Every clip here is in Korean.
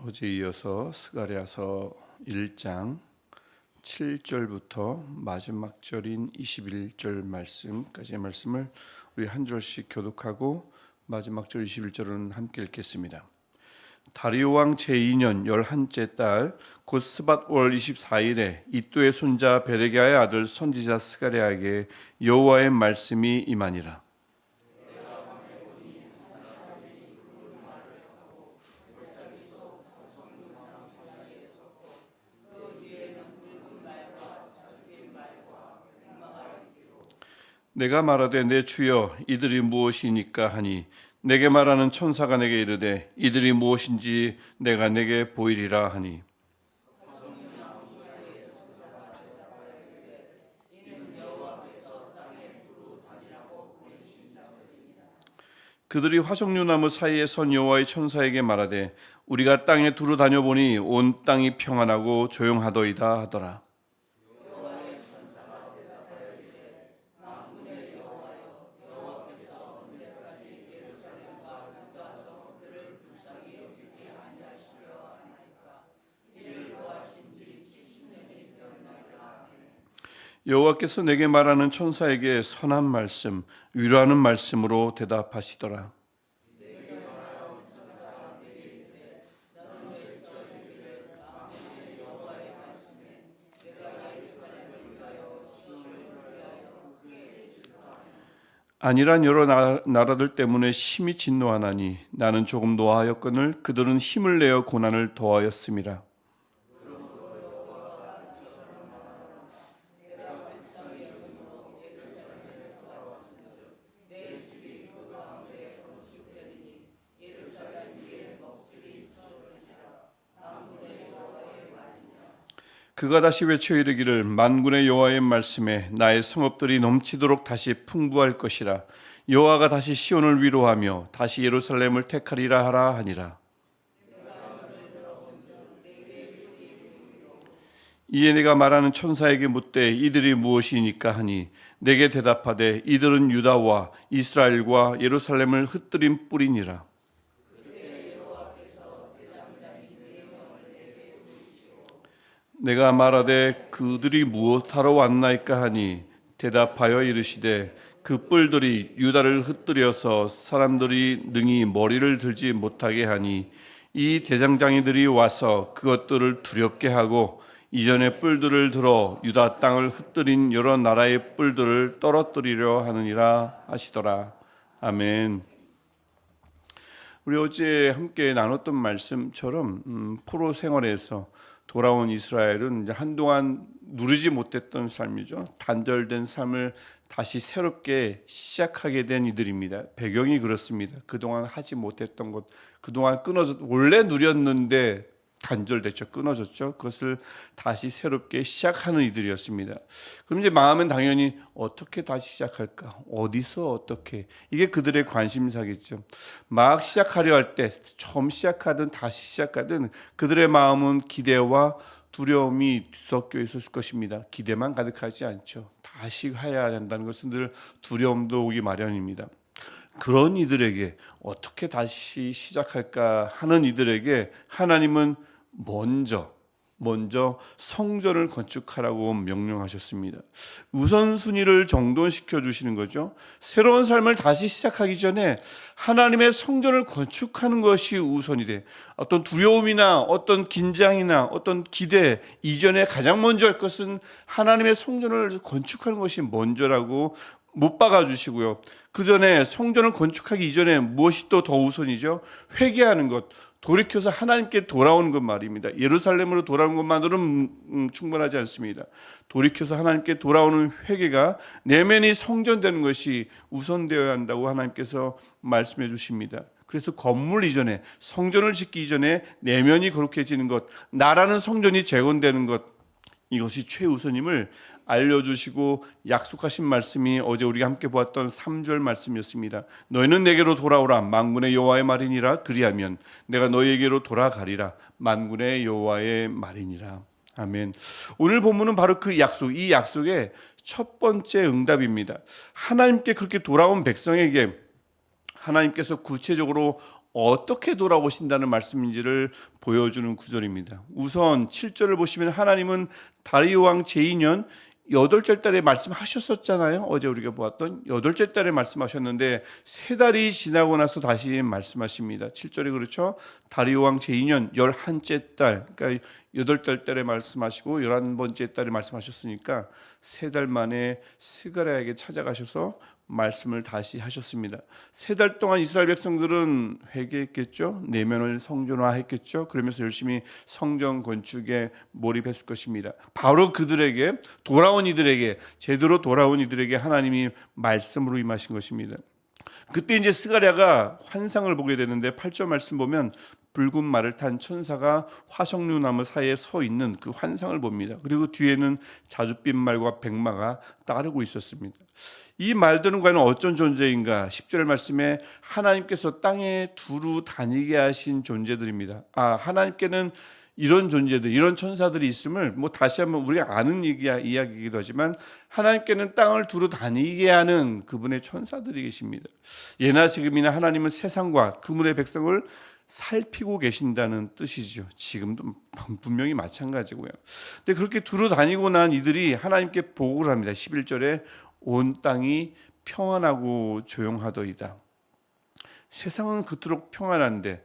어제 이어서 스가랴서 1장 7절부터 마지막 절인 21절 말씀까지의 말씀을 우리 한 절씩 교독하고 마지막 절 21절은 함께 읽겠습니다. 다리오 왕 제2년 11째 달 곧 스밧월 24일에 이또의 손자 베레기야의 아들 선지자 스가랴에게 여호와의 말씀이 임하니라. 내가 말하되 내 주여 이들이 무엇이니까 하니 내게 말하는 천사가 내게 이르되 이들이 무엇인지 내가 내게 보이리라 하니 그들이 화석류나무 사이에 선 여호와의 천사에게 말하되 우리가 땅에 두루 다녀보니 온 땅이 평안하고 조용하더이다 하더라. 여호와께서 내게 말하는 천사에게 선한 말씀, 위로하는 말씀으로 대답하시더라. 아니란 여러 나라들 때문에 심히 진노하나니 나는 조금 노하였거늘 그들은 힘을 내어 고난을 더하였음이라. 그가 다시 외쳐 이르기를 만군의 여호와의 말씀에 나의 성읍들이 넘치도록 다시 풍부할 것이라. 여호와가 다시 시온을 위로하며 다시 예루살렘을 택하리라 하라 하니라. 이에 내가 말하는 천사에게 묻되 이들이 무엇이니까 하니 내게 대답하되 이들은 유다와 이스라엘과 예루살렘을 흩뜨린 뿔이니라. 내가 말하되 그들이 무엇하러 왔나이까 하니 대답하여 이르시되 그 뿔들이 유다를 흩뜨려서 사람들이 능히 머리를 들지 못하게 하니 이 대장장이들이 와서 그것들을 두렵게 하고 이전의 뿔들을 들어 유다 땅을 흩뜨린 여러 나라의 뿔들을 떨어뜨리려 하느니라 하시더라. 아멘. 우리 어제 함께 나눴던 말씀처럼 포로 생활에서 돌아온 이스라엘은 이제 한동안 누리지 못했던 삶이죠. 단절된 삶을 다시 새롭게 시작하게 된 이들입니다. 배경이 그렇습니다. 그동안 하지 못했던 것, 그동안 원래 누렸는데 단절됐죠. 끊어졌죠. 그것을 다시 새롭게 시작하는 이들이었습니다. 그럼 이제 마음은 당연히 어떻게 다시 시작할까? 어디서 어떻게? 이게 그들의 관심사겠죠. 막 시작하려 할 때 처음 시작하든 다시 시작하든 그들의 마음은 기대와 두려움이 뒤섞여 있었을 것입니다. 기대만 가득하지 않죠. 다시 해야 한다는 것은 늘 두려움도 오기 마련입니다. 그런 이들에게 어떻게 다시 시작할까 하는 이들에게 하나님은 먼저 성전을 건축하라고 명령하셨습니다. 우선순위를 정돈시켜 주시는 거죠. 새로운 삶을 다시 시작하기 전에 하나님의 성전을 건축하는 것이 우선이 돼. 어떤 두려움이나 어떤 긴장이나 어떤 기대 이전에 가장 먼저 할 것은 하나님의 성전을 건축하는 것이 먼저라고 못 박아 주시고요. 그 전에 성전을 건축하기 이전에 무엇이 또 더 우선이죠? 회개하는 것, 돌이켜서 하나님께 돌아오는 것 말입니다. 예루살렘으로 돌아오는 것만으로는 충분하지 않습니다. 돌이켜서 하나님께 돌아오는 회개가 내면이 성전되는 것이 우선되어야 한다고 하나님께서 말씀해 주십니다. 그래서 건물 이전에, 성전을 짓기 이전에 내면이 거룩해지는 것, 나라는 성전이 재건되는 것, 이것이 최우선임을 알려주시고 약속하신 말씀이 어제 우리가 함께 보았던 3절 말씀이었습니다. 너희는 내게로 돌아오라. 만군의 여호와의 말이니라. 그리하면 내가 너희에게로 돌아가리라. 만군의 여호와의 말이니라. 아멘. 오늘 본문은 바로 그 약속, 이 약속의 첫 번째 응답입니다. 하나님께 그렇게 돌아온 백성에게 하나님께서 구체적으로 어떻게 돌아오신다는 말씀인지를 보여주는 구절입니다. 우선 7절을 보시면 하나님은 다리오 왕 제2년 8째 달에 말씀하셨었잖아요. 어제 우리가 보았던 8째 달에 말씀하셨는데 3달이 지나고 나서 다시 말씀하십니다. 7절에 그렇죠. 다리오 왕 제2년 11째 달, 그러니까 8달 달에 말씀하시고 11번째 달에 말씀하셨으니까 3달 만에 스가랴에게 찾아가셔서 말씀을 다시 하셨습니다. 3달 동안 이스라엘 백성들은 회개했겠죠. 내면을 성전화했겠죠. 그러면서 열심히 성전 건축에 몰입했을 것입니다. 바로 그들에게, 돌아온 이들에게, 제대로 돌아온 이들에게 하나님이 말씀으로 임하신 것입니다. 그때 이제 스가랴가 환상을 보게 되는데 8절 말씀 보면 붉은 말을 탄 천사가 화석류 나무 사이에 서 있는 그 환상을 봅니다. 그리고 뒤에는 자줏빛 말과 백마가 따르고 있었습니다. 이 말들은 과연 어떤 존재인가? 10절 말씀에 하나님께서 땅에 두루 다니게 하신 존재들입니다. 하나님께는 이런 존재들, 이런 천사들이 있음을 다시 한번 우리가 아는 이야기이기도 하지만 하나님께는 땅을 두루 다니게 하는 그분의 천사들이 계십니다. 예나 지금이나 하나님은 세상과 그분의 백성을 살피고 계신다는 뜻이죠. 지금도 분명히 마찬가지고요. 근데 그렇게 두루 다니고 난 이들이 하나님께 보고를 합니다. 11절에 온 땅이 평안하고 조용하더이다. 세상은 그토록 평안한데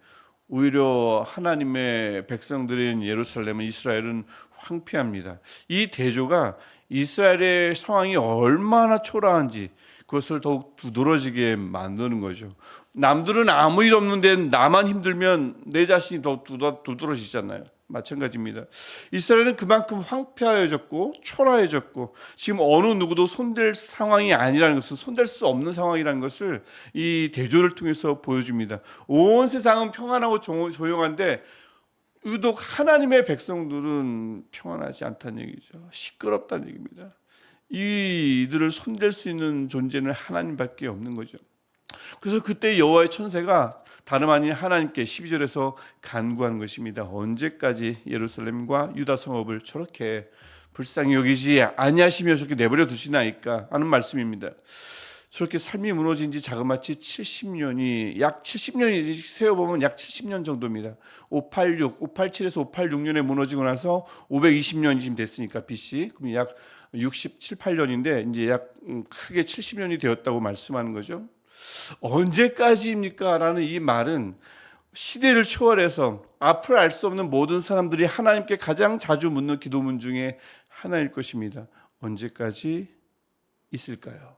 오히려 하나님의 백성들인 예루살렘은, 이스라엘은 황폐합니다. 이 대조가 이스라엘의 상황이 얼마나 초라한지 그것을 더욱 두드러지게 만드는 거죠. 남들은 아무 일 없는데 나만 힘들면 내 자신이 더 두드러지잖아요. 마찬가지입니다. 이스라엘은 그만큼 황폐해졌고 초라해졌고 지금 어느 누구도 손댈 상황이 아니라는 것을, 손댈 수 없는 상황이라는 것을 이 대조를 통해서 보여줍니다. 온 세상은 평안하고 조용한데 유독 하나님의 백성들은 평안하지 않다는 얘기죠. 시끄럽다는 얘기입니다. 이들을 손댈 수 있는 존재는 하나님밖에 없는 거죠. 그래서 그때 여호와의 천사가 다름 아닌 하나님께 12절에서 간구한 것입니다. 언제까지 예루살렘과 유다 성읍을 저렇게 불쌍히 여기지 아니하시며 저렇게 내버려 두시나이까 하는 말씀입니다. 저렇게 삶이 무너진 지 자그마치 70년이, 약 70년이 세어보면 약 70년 정도입니다. 587에서 586년에 무너지고 나서 520년이 지금 됐으니까 BC, 그럼 약 67, 8년인데 이제 약 크게 70년이 되었다고 말씀하는 거죠. 언제까지입니까? 라는 이 말은 시대를 초월해서 앞을 알 수 없는 모든 사람들이 하나님께 가장 자주 묻는 기도문 중에 하나일 것입니다. 언제까지 있을까요?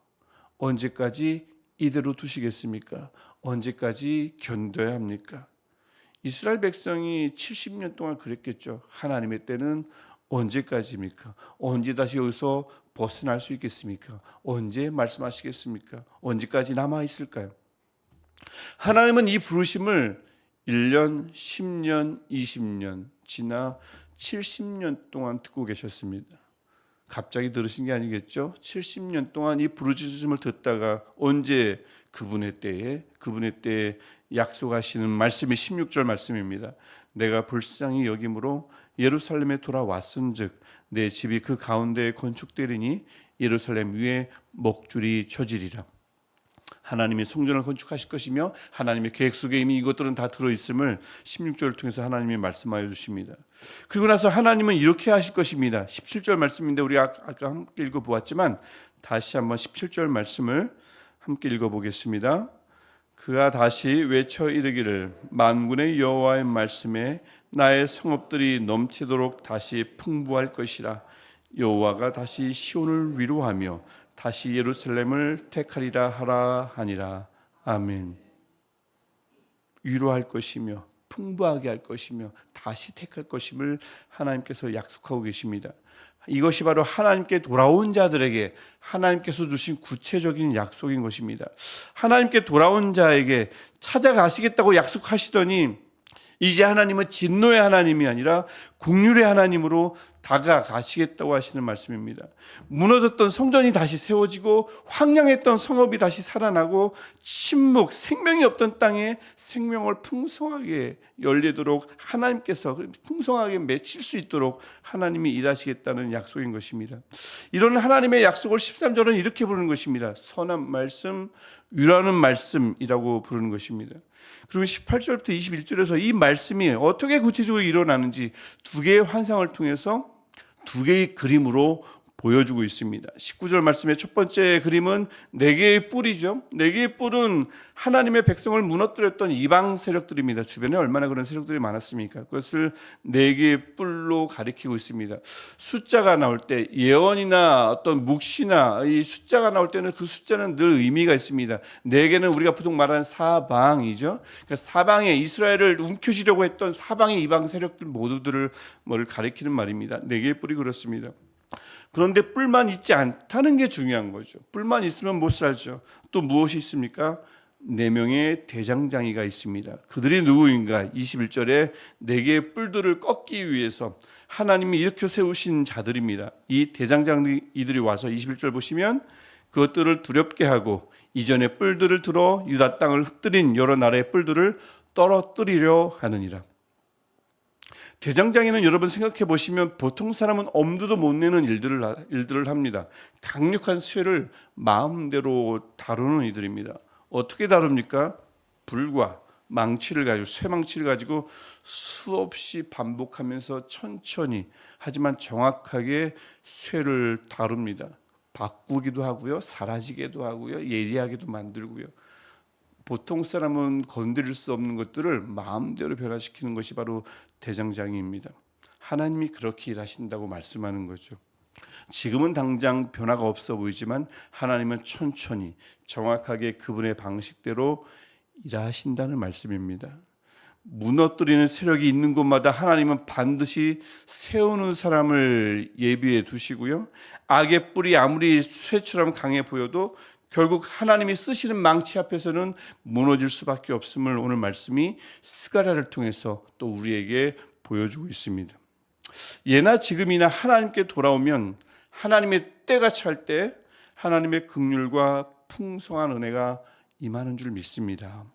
언제까지 이대로 두시겠습니까? 언제까지 견뎌야 합니까? 이스라엘 백성이 70년 동안 그랬겠죠. 하나님의 때는 언제까지입니까? 언제 다시 여기서 벗어날 수 있겠습니까? 언제 말씀하시겠습니까? 언제까지 남아있을까요? 하나님은 이 부르심을 1년, 10년, 20년 지나 70년 동안 듣고 계셨습니다. 갑자기 들으신 게 아니겠죠? 70년 동안 이 부르짖음을 듣다가 언제 그분의 때에 약속하시는 말씀이 16절 말씀입니다. 내가 불쌍히 여김으로 예루살렘에 돌아왔은즉 내 집이 그 가운데에 건축되리니 예루살렘 위에 먹줄이 쳐지리라. 하나님이 성전을 건축하실 것이며 하나님의 계획 속에 이미 이것들은 다 들어있음을 16절을 통해서 하나님이 말씀하여 주십니다. 그리고 나서 하나님은 이렇게 하실 것입니다. 17절 말씀인데 우리가 아까 함께 읽어보았지만 다시 한번 17절 말씀을 함께 읽어보겠습니다. 그가 다시 외쳐 이르기를 만군의 여호와의 말씀에 나의 성읍들이 넘치도록 다시 풍부할 것이라. 여호와가 다시 시온을 위로하며 다시 예루살렘을 택하리라 하라 하니라. 아멘. 위로할 것이며 풍부하게 할 것이며 다시 택할 것임을 하나님께서 약속하고 계십니다. 이것이 바로 하나님께 돌아온 자들에게 하나님께서 주신 구체적인 약속인 것입니다. 하나님께 돌아온 자에게 찾아가시겠다고 약속하시더니 이제 하나님은 진노의 하나님이 아니라 긍휼의 하나님으로 다가가시겠다고 하시는 말씀입니다. 무너졌던 성전이 다시 세워지고 황량했던 성읍이 다시 살아나고 침묵, 생명이 없던 땅에 생명을 풍성하게 열리도록 하나님께서 풍성하게 맺힐 수 있도록 하나님이 일하시겠다는 약속인 것입니다. 이런 하나님의 약속을 13절은 이렇게 부르는 것입니다. 선한 말씀, 위로하는 말씀이라고 부르는 것입니다. 그리고 18절부터 21절에서 이 말씀이 어떻게 구체적으로 일어나는지 두 개의 환상을 통해서 두 개의 그림으로 보여주고 있습니다. 19절 말씀의 첫 번째 그림은 네 개의 뿔이죠. 네 개의 뿔은 하나님의 백성을 무너뜨렸던 이방 세력들입니다. 주변에 얼마나 그런 세력들이 많았습니까? 그것을 네 개의 뿔로 가리키고 있습니다. 숫자가 나올 때 예언이나 어떤 묵시나 이 숫자가 나올 때는 그 숫자는 늘 의미가 있습니다. 네 개는 우리가 보통 말하는 사방이죠. 그러니까 사방에 이스라엘을 움켜쥐려고 했던 사방의 이방 세력들 모두들을 가리키는 말입니다. 네 개의 뿔이 그렇습니다. 그런데 뿔만 있지 않다는 게 중요한 거죠. 뿔만 있으면 못 살죠. 또 무엇이 있습니까? 4명의 대장장이가 있습니다. 그들이 누구인가? 21절에 4개의 뿔들을 꺾기 위해서 하나님이 일으켜 세우신 자들입니다. 이 대장장이들이 와서 21절 보시면 그것들을 두렵게 하고 이전의 뿔들을 들어 유다 땅을 흩뜨린 여러 나라의 뿔들을 떨어뜨리려 하느니라. 대장장이는 여러분 생각해 보시면 보통 사람은 엄두도 못 내는 일들을 합니다. 강력한 쇠를 마음대로 다루는 이들입니다. 어떻게 다룹니까? 불과 망치를 가지고 쇠망치를 가지고 수없이 반복하면서 천천히 하지만 정확하게 쇠를 다룹니다. 바꾸기도 하고요, 사라지게도 하고요, 예리하게도 만들고요. 보통 사람은 건드릴 수 없는 것들을 마음대로 변화시키는 것이 바로 대장장이입니다. 하나님이 그렇게 일하신다고 말씀하는 거죠. 지금은 당장 변화가 없어 보이지만 하나님은 천천히 정확하게 그분의 방식대로 일하신다는 말씀입니다. 무너뜨리는 세력이 있는 곳마다 하나님은 반드시 세우는 사람을 예비해 두시고요. 악의 뿔이 아무리 쇠처럼 강해 보여도 결국 하나님이 쓰시는 망치 앞에서는 무너질 수밖에 없음을 오늘 말씀이 스가랴를 통해서 또 우리에게 보여주고 있습니다. 예나 지금이나 하나님께 돌아오면 하나님의 때가 찰 때 하나님의 긍휼과 풍성한 은혜가 임하는 줄 믿습니다.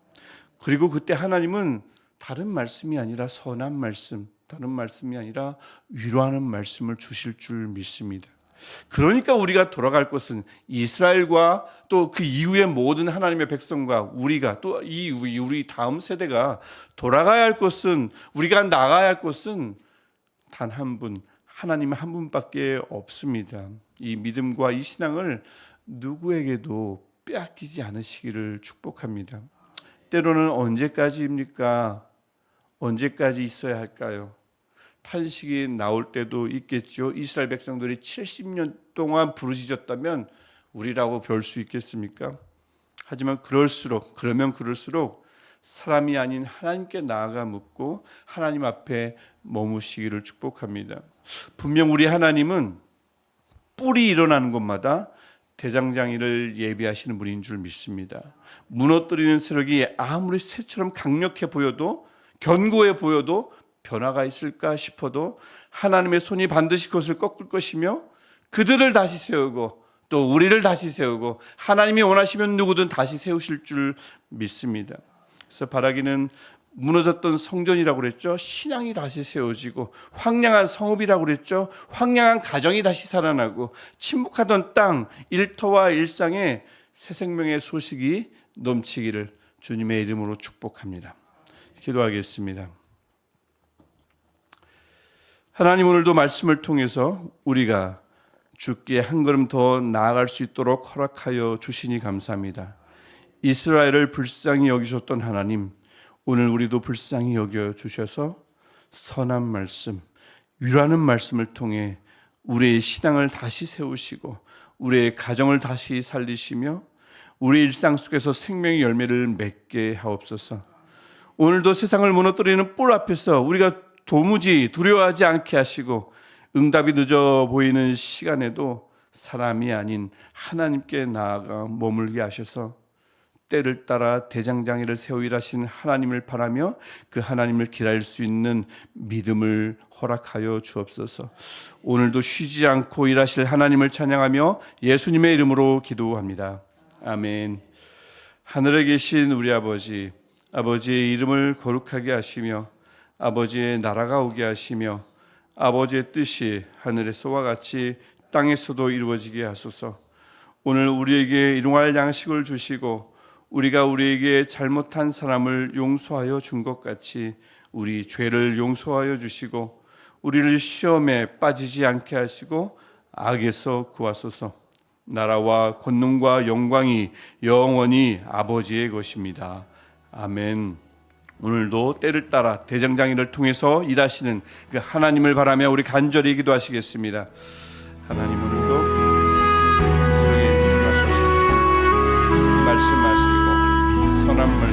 그리고 그때 하나님은 다른 말씀이 아니라 선한 말씀, 다른 말씀이 아니라 위로하는 말씀을 주실 줄 믿습니다. 그러니까 우리가 돌아갈 것은 이스라엘과 또 그 이후의 모든 하나님의 백성과 우리가 또 우리 다음 세대가 돌아가야 할 것은, 우리가 나가야 할 것은 단 한 분, 하나님 한 분밖에 없습니다. 이 믿음과 이 신앙을 누구에게도 빼앗기지 않으시기를 축복합니다. 때로는 언제까지입니까? 언제까지 있어야 할까요? 탄식이 나올 때도 있겠죠. 이스라엘 백성들이 70년 동안 부르짖었다면 우리라고 별 수 있겠습니까? 하지만 그러면 그럴수록 사람이 아닌 하나님께 나아가 묻고 하나님 앞에 머무시기를 축복합니다. 분명 우리 하나님은 뿔이 일어나는 곳마다 대장장이를 예비하시는 분인 줄 믿습니다. 무너뜨리는 세력이 아무리 쇠처럼 강력해 보여도, 견고해 보여도 변화가 있을까 싶어도 하나님의 손이 반드시 그것을 꺾을 것이며 그들을 다시 세우고 또 우리를 다시 세우고 하나님이 원하시면 누구든 다시 세우실 줄 믿습니다. 그래서 바라기는 무너졌던 성전이라고 그랬죠. 신앙이 다시 세워지고, 황량한 성읍이라고 그랬죠. 황량한 가정이 다시 살아나고, 침묵하던 땅, 일터와 일상에 새 생명의 소식이 넘치기를 주님의 이름으로 축복합니다. 기도하겠습니다. 하나님, 오늘도 말씀을 통해서 우리가 주께 한 걸음 더 나아갈 수 있도록 허락하여 주시니 감사합니다. 이스라엘을 불쌍히 여기셨던 하나님, 오늘 우리도 불쌍히 여겨 주셔서 선한 말씀, 위로하는 말씀을 통해 우리의 신앙을 다시 세우시고 우리의 가정을 다시 살리시며 우리 일상 속에서 생명의 열매를 맺게 하옵소서. 오늘도 세상을 무너뜨리는 뿔 앞에서 우리가 도무지 두려워하지 않게 하시고, 응답이 늦어 보이는 시간에도 사람이 아닌 하나님께 나아가 머물게 하셔서 때를 따라 대장장이를 세워 일하신 하나님을 바라며 그 하나님을 기다릴 수 있는 믿음을 허락하여 주옵소서. 오늘도 쉬지 않고 일하실 하나님을 찬양하며 예수님의 이름으로 기도합니다. 아멘. 하늘에 계신 우리 아버지, 아버지의 이름을 거룩하게 하시며 아버지의 나라가 오게 하시며 아버지의 뜻이 하늘에서와 같이 땅에서도 이루어지게 하소서. 오늘 우리에게 일용할 양식을 주시고 우리가 우리에게 잘못한 사람을 용서하여 준 것 같이 우리 죄를 용서하여 주시고 우리를 시험에 빠지지 않게 하시고 악에서 구하소서. 나라와 권능과 영광이 영원히 아버지의 것입니다. 아멘. 오늘도 때를 따라 대장장이를 통해서 일하시는 그 하나님을 바라며 우리 간절히 기도하시겠습니다. 하나님, 오늘도 속에 임하셔서 말씀하시고 선한 말씀